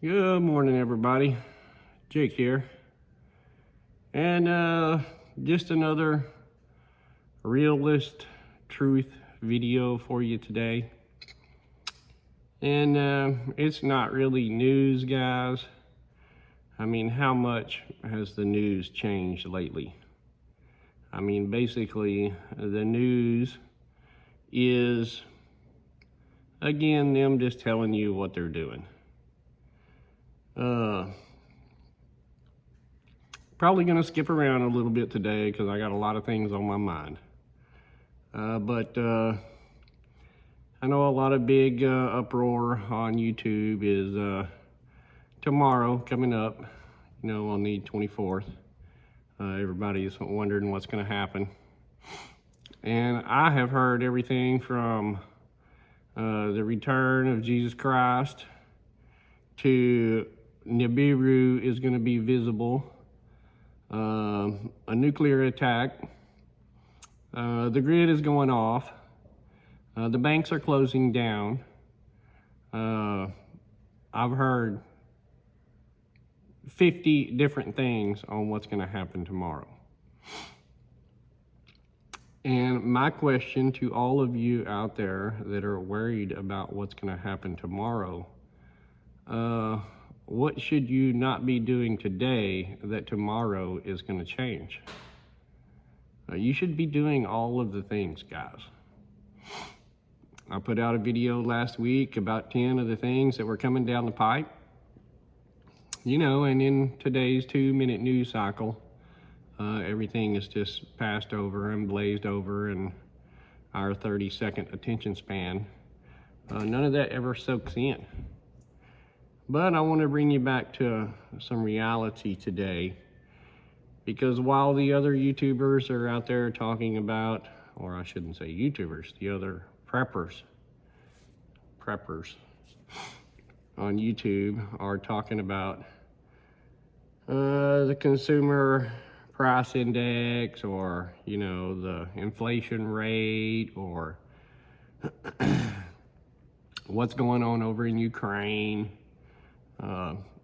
Good morning, everybody. Jake here. And just another realist truth video for you today. And it's not really news, guys. I mean, how much has the news changed lately? I mean, basically, the news is, again, them just telling you what they're doing. Probably going to skip around a little bit today because I got a lot of things on my mind. But I know a lot of big uproar on YouTube is tomorrow coming up, on the 24th. Everybody's wondering what's going to happen. And I have heard everything from the return of Jesus Christ to Nibiru is going to be visible, a nuclear attack, the grid is going off, the banks are closing down. I've heard 50 different things on what's going to happen tomorrow. And my question to all of you out there that are worried about what's going to happen tomorrow, what should you not be doing today that tomorrow is going to change? You should be doing all of the things, guys. I put out a video last week about 10 of the things that were coming down the pipe. And in today's 2-minute news cycle, everything is just passed over and blazed over in our 30-second attention span. None of that ever soaks in. But I want to bring you back to some reality today, because while the other YouTubers are out there talking about, or I shouldn't say YouTubers, the other preppers on YouTube are talking about the consumer price index, or the inflation rate, or what's going on over in Ukraine.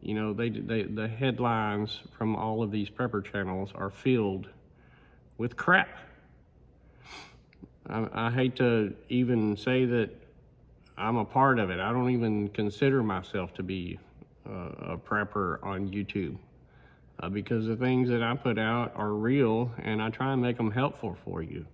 The headlines from all of these prepper channels are filled with crap. I hate to even say that I'm a part of it. I don't even consider myself to be a prepper on YouTube, because the things that I put out are real, and I try and make them helpful for you.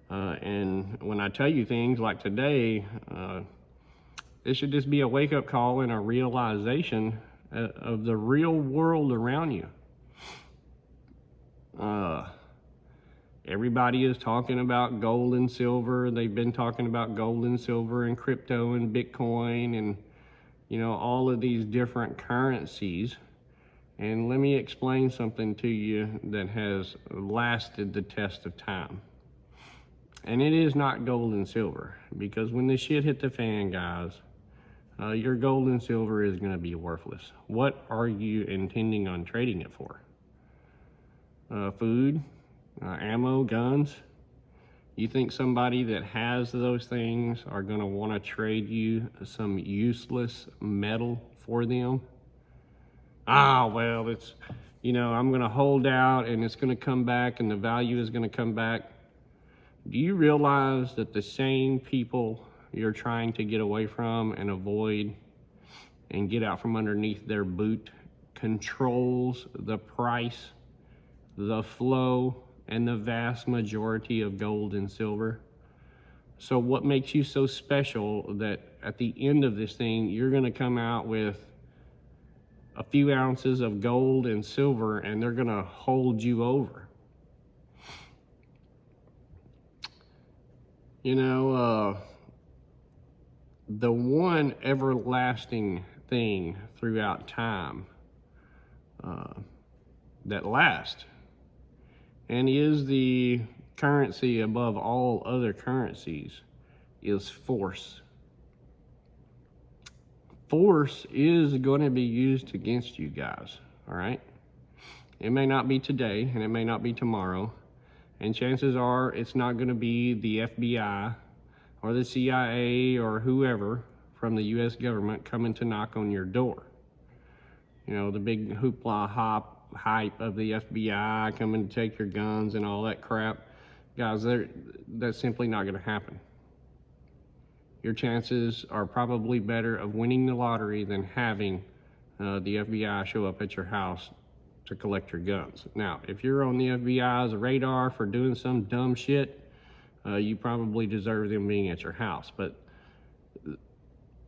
And when I tell you things like today, it should just be a wake-up call and a realization of the real world around you. Everybody is talking about gold and silver. They've been talking about gold and silver and crypto and Bitcoin and, all of these different currencies. And let me explain something to you that has lasted the test of time. And it is not gold and silver, because when the shit hit the fan, guys, your gold and silver is going to be worthless. What are you intending on trading it for? Food, ammo, guns? You think somebody that has those things are going to want to trade you some useless metal for them? Well, it's, I'm going to hold out and it's going to come back and the value is going to come back. Do you realize that the same people you're trying to get away from and avoid and get out from underneath their boot controls the price, the flow, and the vast majority of gold and silver? So what makes you so special that at the end of this thing, you're going to come out with a few ounces of gold and silver and they're going to hold you over? The one everlasting thing throughout time that lasts and is the currency above all other currencies is force. Force is going to be used against you guys, all right? It may not be today and it may not be tomorrow, and chances are it's not going to be the FBI or the CIA or whoever from the U.S. government coming to knock on your door. You know, the big hoopla hype of the FBI coming to take your guns and all that crap. Guys, that's simply not going to happen. Your chances are probably better of winning the lottery than having the FBI show up at your house to collect your guns. Now, if you're on the FBI's radar for doing some dumb shit, you probably deserve them being at your house. But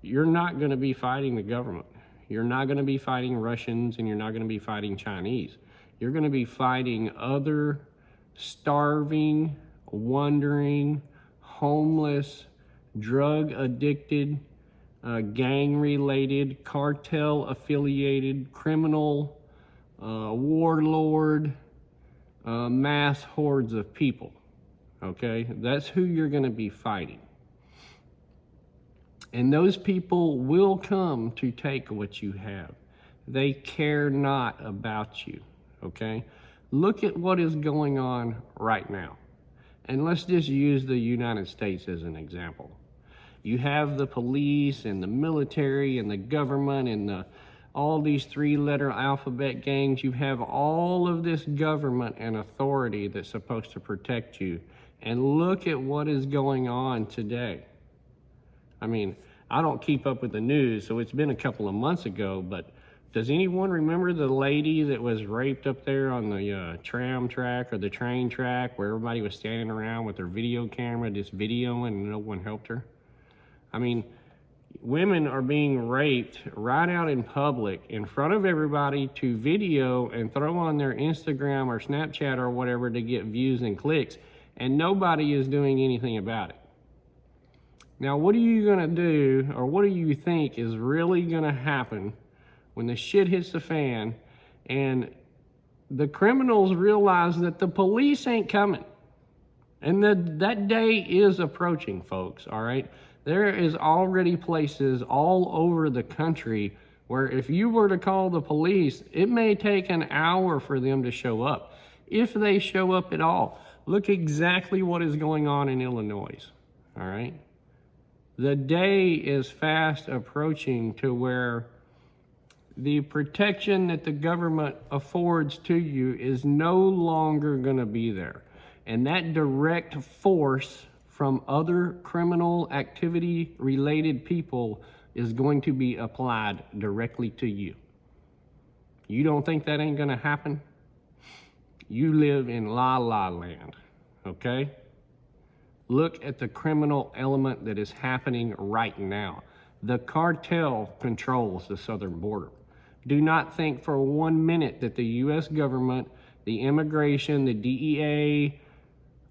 you're not going to be fighting the government. You're not going to be fighting Russians, and you're not going to be fighting Chinese. You're going to be fighting other starving, wandering, homeless, drug-addicted, gang-related, cartel-affiliated, criminal, warlord, mass hordes of people, okay? That's who you're going to be fighting. And those people will come to take what you have. They care not about you, okay? Look at what is going on right now. And let's just use the United States as an example. You have the police and the military and the government and all these three-letter alphabet gangs. You have all of this government and authority that's supposed to protect you. And look at what is going on today. I mean, I don't keep up with the news, so it's been a couple of months ago, but does anyone remember the lady that was raped up there on the tram track or the train track where everybody was standing around with their video camera just videoing and no one helped her? I mean, women are being raped right out in public in front of everybody to video and throw on their Instagram or Snapchat or whatever to get views and clicks, and nobody is doing anything about it. Now, what are you going to do, or what do you think is really going to happen when the shit hits the fan and the criminals realize that the police ain't coming? And that day is approaching, folks, all right? There is already places all over the country where if you were to call the police, it may take an hour for them to show up, if they show up at all. Look exactly what is going on in Illinois, all right? The day is fast approaching to where the protection that the government affords to you is no longer going to be there. And that direct force from other criminal activity related people is going to be applied directly to you. You don't think that ain't going to happen? You live in la la land, okay? Look at the criminal element that is happening right now. The cartel controls the southern border. Do not think for 1 minute that the U.S. government, the immigration, the DEA,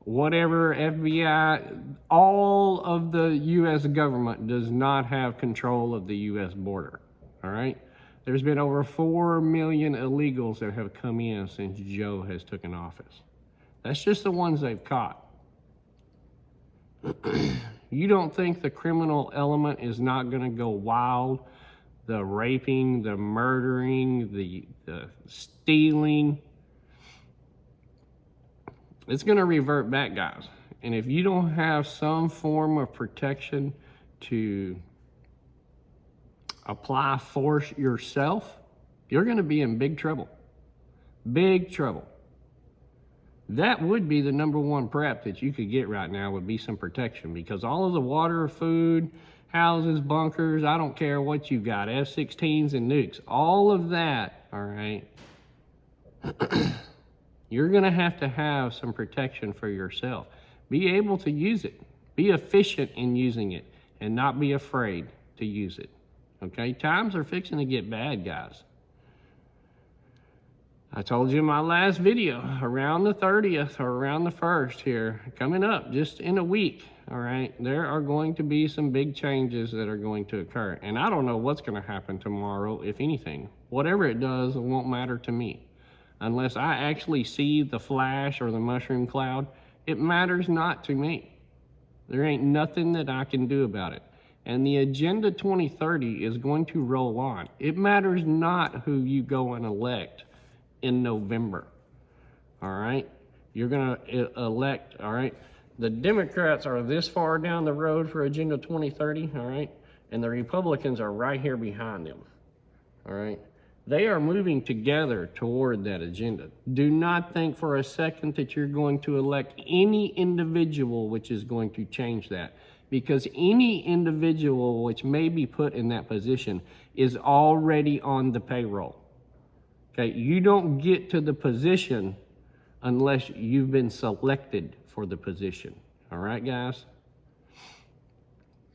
whatever, FBI, all of the U.S. government does not have control of the U.S. border, all right? There's been over 4 million illegals that have come in since Joe has taken office. That's just the ones they've caught. You don't think the criminal element is not going to go wild? The raping, the murdering, the stealing. It's going to revert back, guys. And if you don't have some form of protection to apply force yourself, you're going to be in big trouble. Big trouble. That would be the number one prep that you could get right now, would be some protection, because all of the water, food, houses, bunkers, I don't care what you got, F-16s and nukes, all of that, all right, you're going to have some protection for yourself. Be able to use it. Be efficient in using it and not be afraid to use it, okay? Times are fixing to get bad, guys. I told you in my last video, around the 30th or around the 1st here, coming up just in a week, all right, there are going to be some big changes that are going to occur. And I don't know what's going to happen tomorrow, if anything. Whatever it does, it won't matter to me. Unless I actually see the flash or the mushroom cloud, it matters not to me. There ain't nothing that I can do about it. And the Agenda 2030 is going to roll on. It matters not who you go and elect in November, all right? You're gonna elect, all right? The Democrats are this far down the road for Agenda 2030, all right? And the Republicans are right here behind them, all right? They are moving together toward that agenda. Do not think for a second that you're going to elect any individual which is going to change that, because any individual which may be put in that position is already on the payroll. Okay, you don't get to the position unless you've been selected for the position. All right, guys?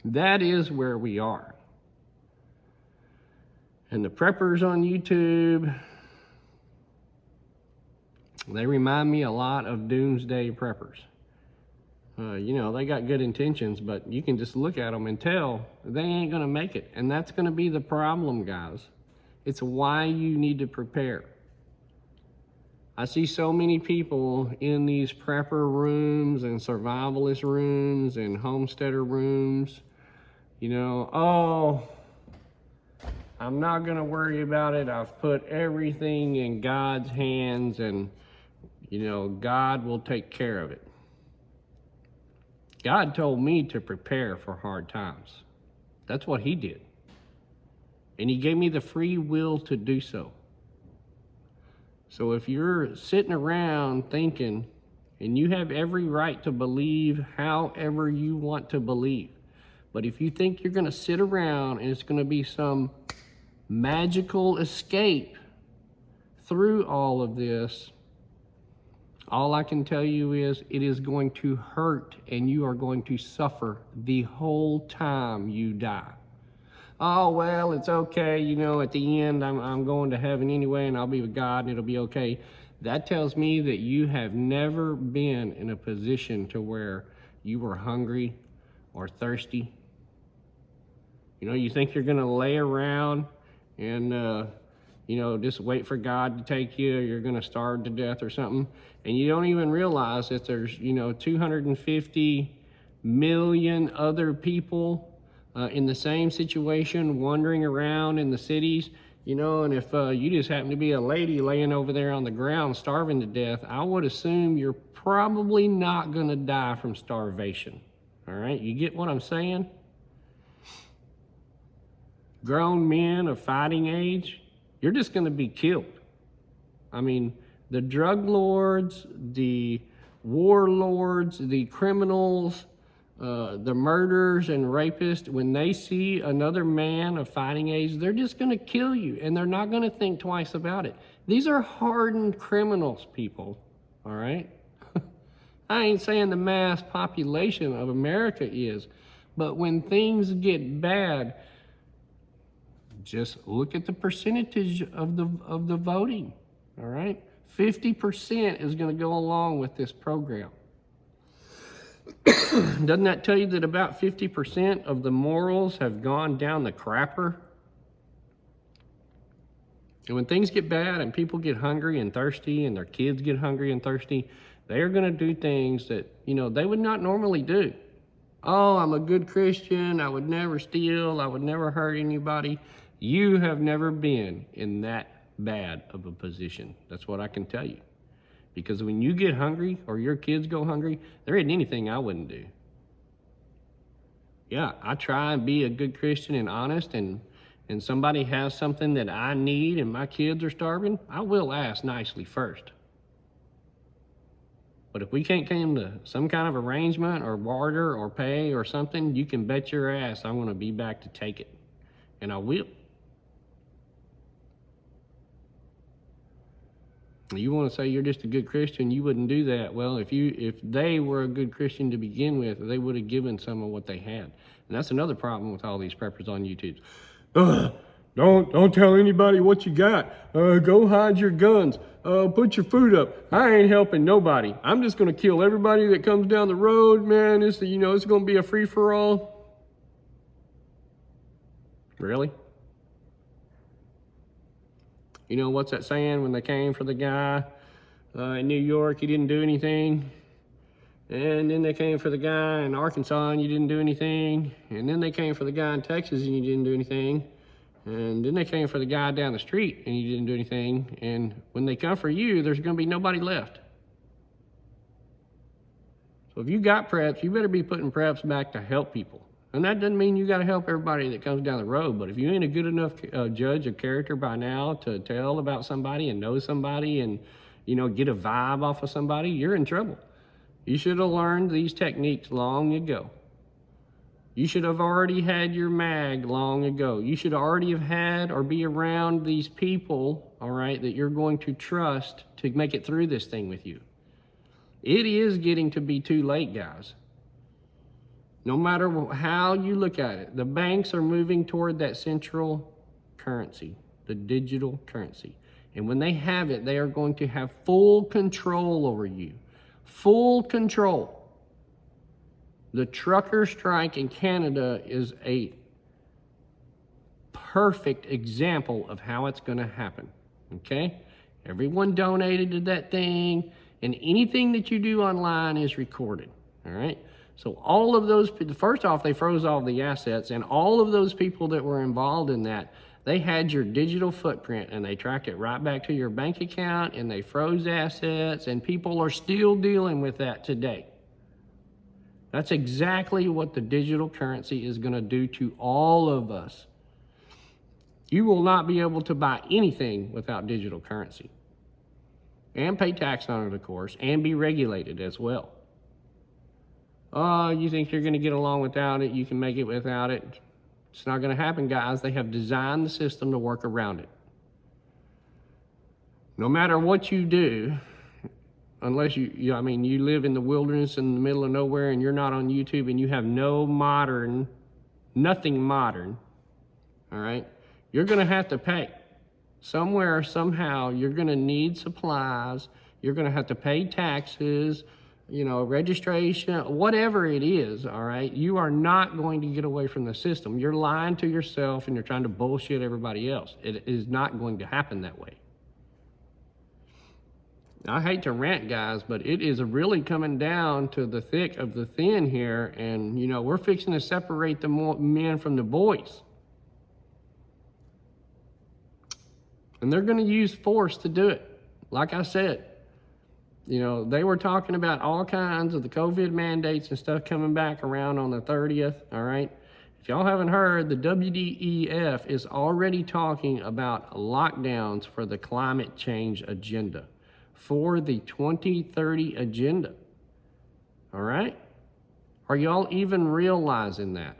That is where we are. And the preppers on YouTube, they remind me a lot of doomsday preppers. You know, they got good intentions, but you can just look at them and tell they ain't gonna make it. And that's gonna be the problem, guys. It's why you need to prepare. I see so many people in these prepper rooms and survivalist rooms and homesteader rooms, you know, oh, I'm not gonna worry about it. I've put everything in God's hands and, you know, God will take care of it. God told me to prepare for hard times. That's what he did. And he gave me the free will to do so. So if you're sitting around thinking, and you have every right to believe however you want to believe, but if you think you're gonna sit around and it's gonna be some magical escape through all of this, all I can tell you is it is going to hurt and you are going to suffer the whole time you die. Oh, well, it's okay, you know, at the end I'm going to heaven anyway and I'll be with God and it'll be okay. That tells me that you have never been in a position to where you were hungry or thirsty. You know, you think you're gonna lay around and, you know, just wait for God to take you, or you're gonna starve to death or something. And you don't even realize that there's, you know, 250 million other people in the same situation, wandering around in the cities, you know, and if you just happen to be a lady laying over there on the ground starving to death, I would assume you're probably not gonna die from starvation. All right, you get what I'm saying? Grown men of fighting age, you're just gonna be killed. I mean, the drug lords, the warlords, the criminals, the murderers and rapists, when they see another man of fighting age, they're just gonna kill you and they're not gonna think twice about it. These are hardened criminals, people, all right? I ain't saying the mass population of America is, but when things get bad, just look at the percentage of the voting, all right? 50% is gonna go along with this program. Doesn't that tell you that about 50% of the morals have gone down the crapper? And when things get bad and people get hungry and thirsty and their kids get hungry and thirsty, they are gonna do things that, you know, they would not normally do. Oh, I'm a good Christian, I would never steal, I would never hurt anybody. You have never been in that bad of a position. That's what I can tell you. Because when you get hungry or your kids go hungry, there isn't anything I wouldn't do. Yeah, I try and be a good Christian and honest, and somebody has something that I need and my kids are starving, I will ask nicely first. But if we can't come to some kind of arrangement or barter or pay or something, you can bet your ass I'm gonna be back to take it. And I will. You want to say you're just a good Christian, you wouldn't do that. Well, if they were a good Christian to begin with, they would have given some of what they had. And that's another problem with all these preppers on YouTube. Don't tell anybody what you got. Go hide your guns. Put your food up. I ain't helping nobody. I'm just gonna kill everybody that comes down the road, man. It's gonna be a free-for-all. Really? You know, what's that saying when they came for the guy in New York, he didn't do anything. And then they came for the guy in Arkansas and you didn't do anything. And then they came for the guy in Texas and you didn't do anything. And then they came for the guy down the street and you didn't do anything. And when they come for you, there's gonna be nobody left. So if you got preps, you better be putting preps back to help people. And that doesn't mean you got to help everybody that comes down the road, but if you ain't a good enough judge of character by now to tell about somebody and know somebody and, you know, get a vibe off of somebody, you're in trouble. You should have learned these techniques long ago. You should have already had your mag long ago. You should already have had or be around these people, all right, that you're going to trust to make it through this thing with you. It is getting to be too late, guys. No matter how you look at it, the banks are moving toward that central currency, the digital currency. And when they have it, they are going to have full control over you. Full control. The trucker strike in Canada is a perfect example of how it's going to happen. Okay? Everyone donated to that thing, and anything that you do online is recorded. All right? So all of those, first off, they froze all the assets, and all of those people that were involved in that, they had your digital footprint, and they tracked it right back to your bank account, and they froze assets, and people are still dealing with that today. That's exactly what the digital currency is going to do to all of us. You will not be able to buy anything without digital currency, and pay tax on it, of course, and be regulated as well. Oh, you think you're going to get along without it? You can make it without it. It's not going to happen, guys. They have designed the system to work around it. No matter what you do, unless you live in the wilderness in the middle of nowhere and you're not on YouTube and you have nothing modern, all right, you're going to have to pay. Somewhere, somehow, you're going to need supplies. You're going to have to pay taxes, you know, registration, whatever it is, all right? You are not going to get away from the system. You're lying to yourself and you're trying to bullshit everybody else. It is not going to happen that way. I hate to rant, guys, but it is really coming down to the thick of the thin here, and, you know, we're fixing to separate the men from the boys. And they're going to use force to do it. Like I said, you know, they were talking about all kinds of the COVID mandates and stuff coming back around on the 30th, all right? If y'all haven't heard, the WDEF is already talking about lockdowns for the climate change agenda, for the 2030 agenda, all right? Are y'all even realizing that?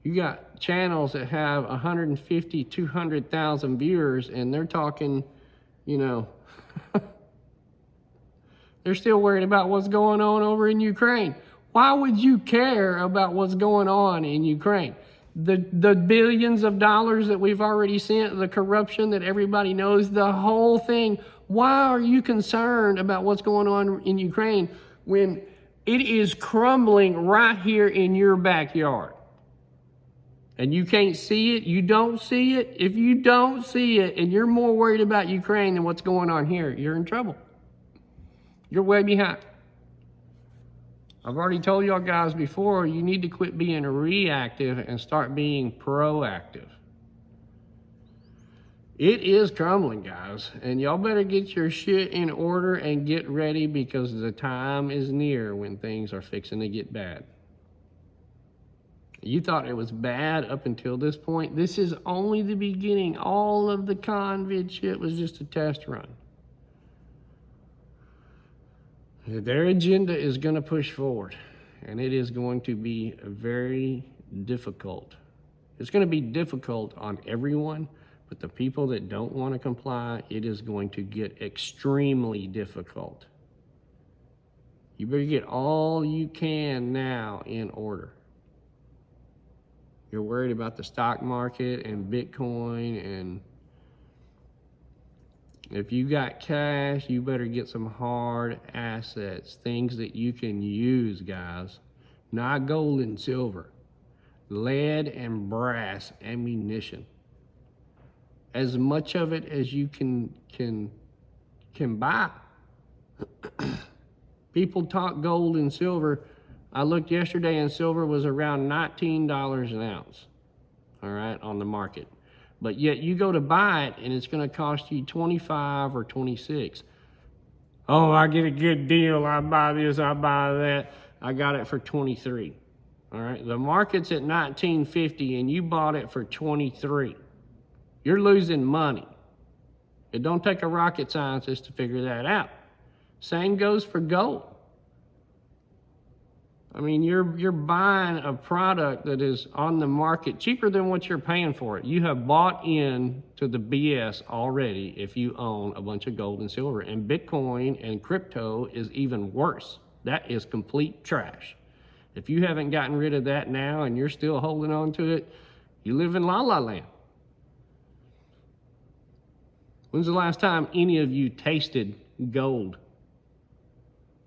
You got channels that have 150, 200,000 viewers, and they're talking, you know, they're still worried about what's going on over in Ukraine. Why would you care about what's going on in Ukraine? The billions of dollars that we've already sent, the corruption that everybody knows, the whole thing. Why are you concerned about what's going on in Ukraine when it is crumbling right here in your backyard? And you can't see it, you don't see it. If you don't see it and you're more worried about Ukraine than what's going on here, you're in trouble. You're way behind. I've already told y'all guys before, you need to quit being reactive and start being proactive. It is crumbling, guys, and y'all better get your shit in order and get ready, because the time is near when things are fixing to get bad. You thought it was bad up until this point. This is only the beginning. All of the COVID shit was just a test run. Their agenda is going to push forward, and it is going to be very difficult. It's going to be difficult on everyone, but the people that don't want to comply, it is going to get extremely difficult. You better get all you can now in order. You're worried about the stock market and Bitcoin, and if you got cash, you better get some hard assets, things that you can use, guys. Not gold and silver, lead and brass ammunition. As much of it as you can buy. People talk gold and silver. I looked yesterday and silver was around $19 an ounce, all right, on the market. But yet you go to buy it and it's going to cost you $25 or $26. Oh, I get a good deal. I buy this, I buy that. I got it for 23. All right, the market's at 1950 and you bought it for 23. You're losing money. It don't take a rocket scientist to figure that out. Same goes for gold. I mean, you're buying a product that is on the market cheaper than what you're paying for it. You have bought in to the BS already if you own a bunch of gold and silver. And Bitcoin and crypto is even worse. That is complete trash. If you haven't gotten rid of that now and you're still holding on to it, you live in la la land. When's the last time any of you tasted gold?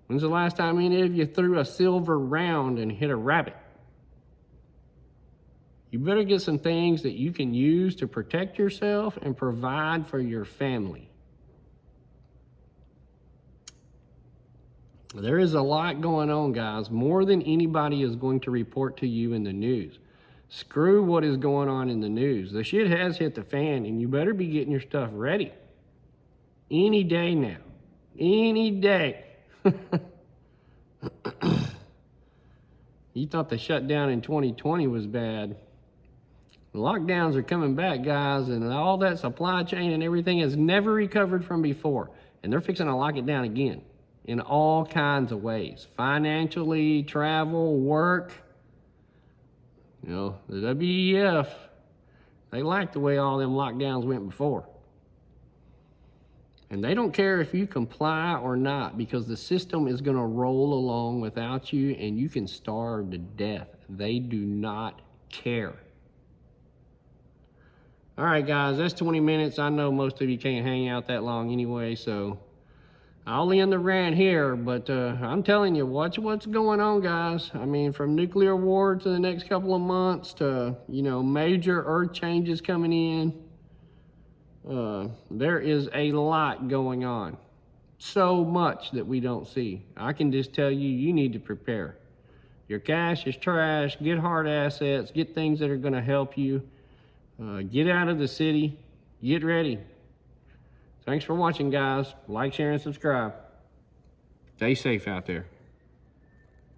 When's the last time any of you threw a silver round and hit a rabbit? You better get some things that you can use to protect yourself and provide for your family. There is a lot going on, guys, more than anybody is going to report to you in the news. Screw what is going on in the news. The shit has hit the fan, and you better be getting your stuff ready. Any day now. Any day. You thought the shutdown in 2020 was bad. The lockdowns are coming back, guys, and all that supply chain and everything has never recovered from before. And they're fixing to lock it down again in all kinds of ways. Financially, travel, work. You know, the WEF, they like the way all them lockdowns went before. And they don't care if you comply or not, because the system is going to roll along without you and you can starve to death. They do not care. All right, guys, that's 20 minutes. I know most of you can't hang out that long anyway, so I'll end the rant here, but I'm telling you, watch what's going on, guys. I mean, from nuclear war to the next couple of months to, you know, major earth changes coming in. There is a lot going on. So much that we don't see. I can just tell you, you need to prepare. Your cash is trash. Get hard assets. Get things that are going to help you. Get out of the city. Get ready. Thanks for watching, guys. Like, share, and subscribe. Stay safe out there.